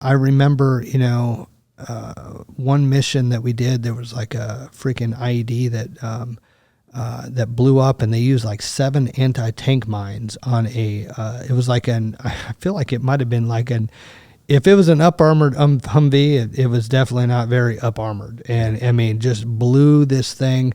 I remember, one mission that we did, there was like a freaking IED that blew up, and they used like 7 anti-tank mines on it was like I feel like it might've been like if it was an up-armored Humvee, it was definitely not very up-armored. And I mean, just blew this thing.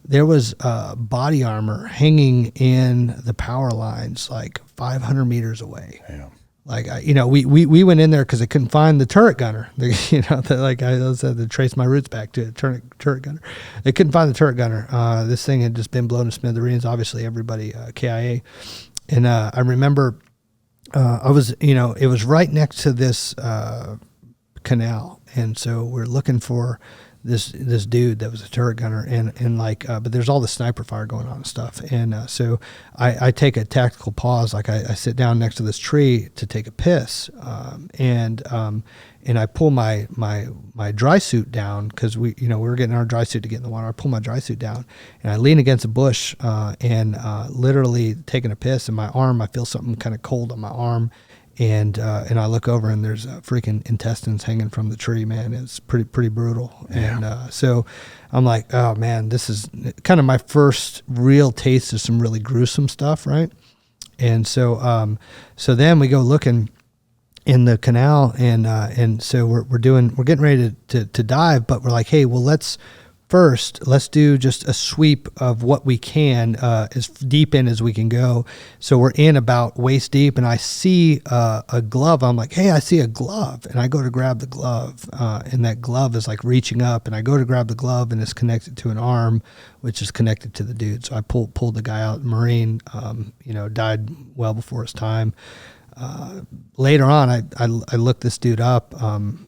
There was body armor hanging in the power lines like 500 meters away. Yeah. Like, we went in there because they couldn't find the turret gunner. Like I said, to trace my roots back to the turret gunner. They couldn't find the turret gunner. This thing had just been blown to smithereens. Obviously, everybody KIA. And I remember it was right next to this canal. And so we're looking for this dude that was a turret gunner, and but there's all the sniper fire going on and stuff. And so I take a tactical pause, like I sit down next to this tree to take a piss, and I pull my dry suit down, because we were getting our dry suit to get in the water. I pull my dry suit down and I lean against a bush, and literally taking a piss, and my arm, I feel something kind of cold on my arm. And I look over, and there's freaking intestines hanging from the tree, man. It's pretty brutal. Yeah. And so I'm like, oh man, this is kind of my first real taste of some really gruesome stuff, right? And so then we go looking in the canal, and so we're getting ready to dive, but we're like, hey, well, let's do just a sweep of what we can, as deep in as we can go. So we're in about waist deep, and I see a glove. I'm like, hey, I see a glove. And I go to grab the glove, and that glove is like reaching up, and I go to grab the glove, and it's connected to an arm, which is connected to the dude. So I pulled the guy out. Marine, died well before his time. Later on, I looked this dude up, and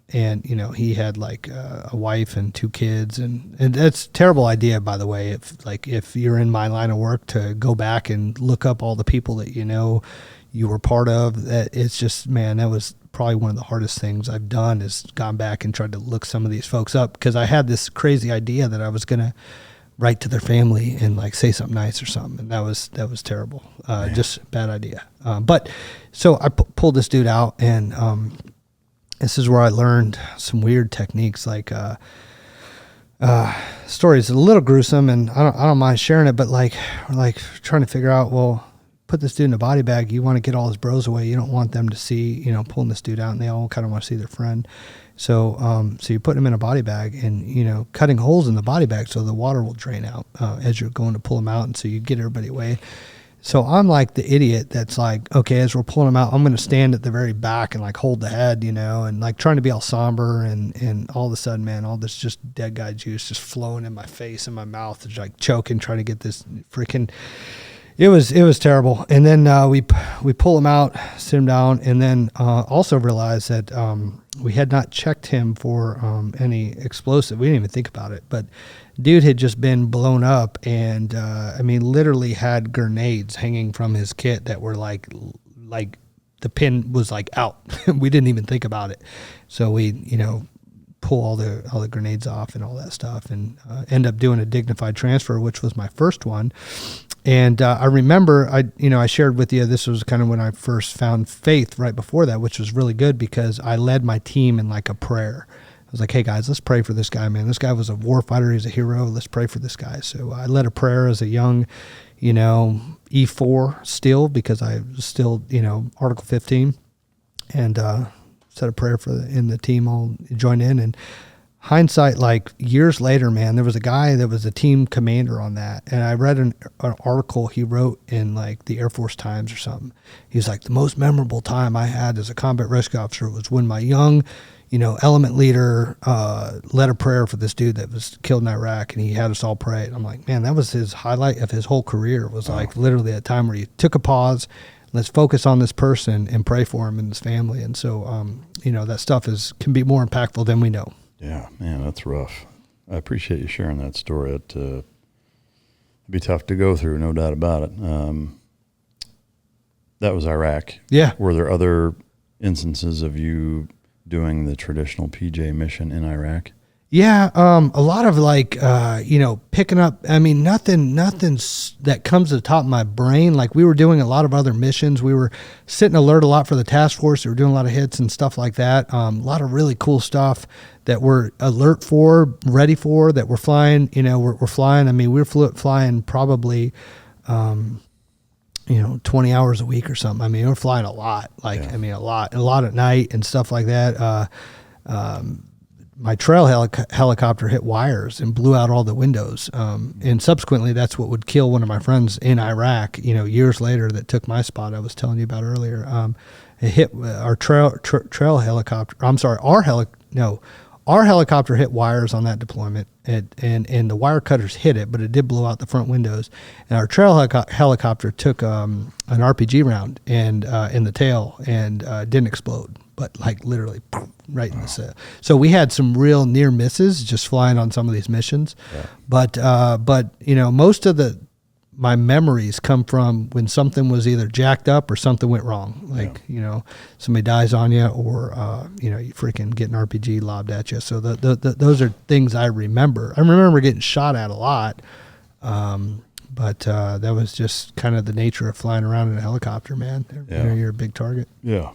he had like a wife and 2 kids, and that's a terrible idea, by the way. If you're in my line of work, to go back and look up all the people that you were part of, that it's just, man, that was probably one of the hardest things I've done, is gone back and tried to look some of these folks up, because I had this crazy idea that I was gonna write to their family and like say something nice or something, and that was terrible. Just a bad idea. But so I pulled this dude out, and this is where I learned some weird techniques. Like story is a little gruesome, and I don't mind sharing it, but we're trying to figure out, well, put this dude in a body bag. You want to get all his bros away. You don't want them to see, pulling this dude out, and they all kind of want to see their friend. So you put him in a body bag, and, cutting holes in the body bag so the water will drain out as you're going to pull him out. And so you get everybody away. So I'm like the idiot that's like, okay, as we're pulling him out, I'm going to stand at the very back and like hold the head, and like trying to be all somber. And all of a sudden, man, all this just dead guy juice just flowing in my face and my mouth, is like choking, trying to get this freaking. It was terrible. And then we pull him out, sit him down, and then also realize that we had not checked him for any explosive. We didn't even think about it. But dude had just been blown up, and literally had grenades hanging from his kit that were like the pin was like out. We didn't even think about it. So we pull all the grenades off and all that stuff, and end up doing a dignified transfer, which was my first one. And I remember I shared with you, this was kind of when I first found faith right before that, which was really good, because I led my team in like a prayer. I was like, hey guys, let's pray for this guy, man. This guy was a war fighter. He's a hero. Let's pray for this guy. So I led a prayer as a young, E4 still, because I was still, Article 15, and said a prayer in the team all joined in. And hindsight, like years later, man, there was a guy that was a team commander on that, and I read an article he wrote in like the Air Force Times or something. He's like, the most memorable time I had as a combat rescue officer was when my young, element leader led a prayer for this dude that was killed in Iraq, and he had us all pray. And I'm like, man, that was his highlight of his whole career, was like literally that time where he took a pause. Let's focus on this person and pray for him and his family. And so, that stuff can be more impactful than we know. Yeah, man, that's rough. I appreciate you sharing that story. It'd be tough to go through, no doubt about it. That was Iraq. Yeah. Were there other instances of you doing the traditional PJ mission in Iraq? Yeah, a lot of like, picking up. I mean, nothing that comes to the top of my brain. Like we were doing a lot of other missions. We were sitting alert a lot for the task force. We were doing a lot of hits and stuff like that. A lot of really cool stuff that we're alert for, ready for, that we're flying. We're flying. I mean, we were flying probably, 20 hours a week or something. I mean, we're flying a lot. Like, I mean, a lot at night and stuff like that. My trail helicopter hit wires and blew out all the windows. And subsequently, that's what would kill one of my friends in Iraq, years later, that took my spot I was telling you about earlier. It hit our trail helicopter. I'm sorry, our helicopter hit wires on that deployment, and the wire cutters hit it, but it did blow out the front windows. And our trail helicopter took an RPG round and in the tail and didn't explode, but like literally right in the cell. So we had some real near misses just flying on some of these missions. Yeah. But most of my memories come from when something was either jacked up or something went wrong. Like, somebody dies on you or, you freaking get an RPG lobbed at you. So those are things I remember. I remember getting shot at a lot. But that was just kind of the nature of flying around in a helicopter, man. You're a big target. Yeah.